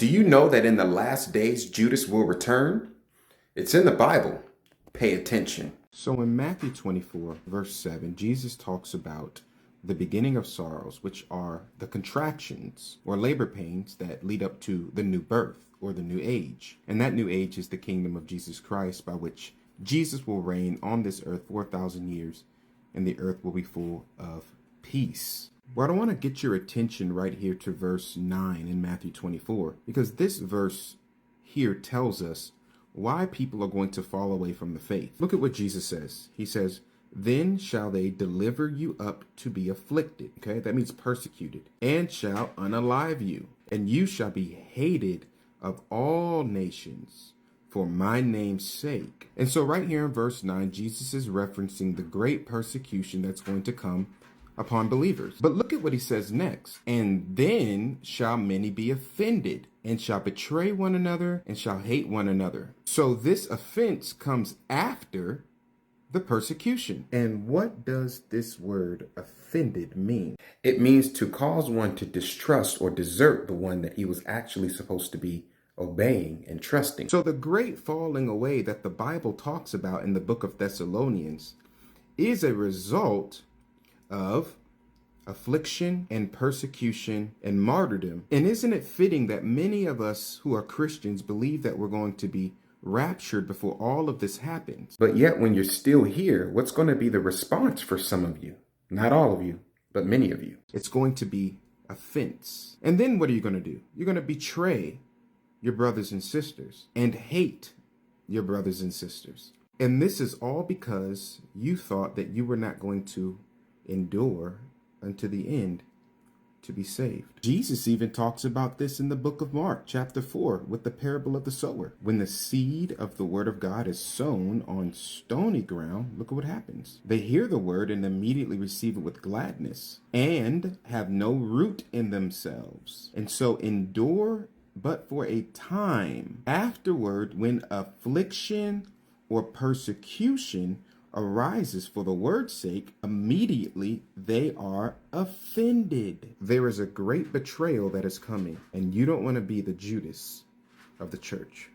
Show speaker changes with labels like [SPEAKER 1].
[SPEAKER 1] Do you know that in the last days Judas will return? It's in the Bible. Pay attention.
[SPEAKER 2] So in Matthew 24, verse 7, Jesus talks about the beginning of sorrows, which are the contractions or labor pains that lead up to the new birth or the new age. And that new age is the kingdom of Jesus Christ, by which Jesus will reign on this earth 4,000 years, and the earth will be full of peace. Well, I want to get your attention right here to verse 9 in Matthew 24, because this verse here tells us why people are going to fall away from the faith. Look at what Jesus says. He says, "Then shall they deliver you up to be afflicted." Okay, that means persecuted. "And shall unalive you, and you shall be hated of all nations for my name's sake." And so right here in verse 9, Jesus is referencing the great persecution that's going to come upon believers. But look at what he says next. "And then shall many be offended, and shall betray one another, and shall hate one another." So this offense comes after the persecution. And what does this word offended mean?
[SPEAKER 1] It means to cause one to distrust or desert the one that he was actually supposed to be obeying and trusting.
[SPEAKER 2] So the great falling away that the Bible talks about in the book of Thessalonians is a result of affliction and persecution and martyrdom. And isn't it fitting that many of us who are Christians believe that we're going to be raptured before all of this happens?
[SPEAKER 1] But yet when you're still here, what's going to be the response for some of you? Not all of you, but many of you.
[SPEAKER 2] It's going to be offense. And then what are you going to do? You're going to betray your brothers and sisters and hate your brothers and sisters. And this is all because you thought that you were not going to endure unto the end to be saved. Jesus even talks about this in the book of Mark, chapter 4, with the parable of the sower. When the seed of the word of God is sown on stony ground, look at what happens. They hear the word and immediately receive it with gladness, and have no root in themselves, and so endure but for a time. Afterward, when affliction or persecution arises for the word's sake, immediately they are offended. There is a great betrayal that is coming, and you don't want to be the Judas of the church.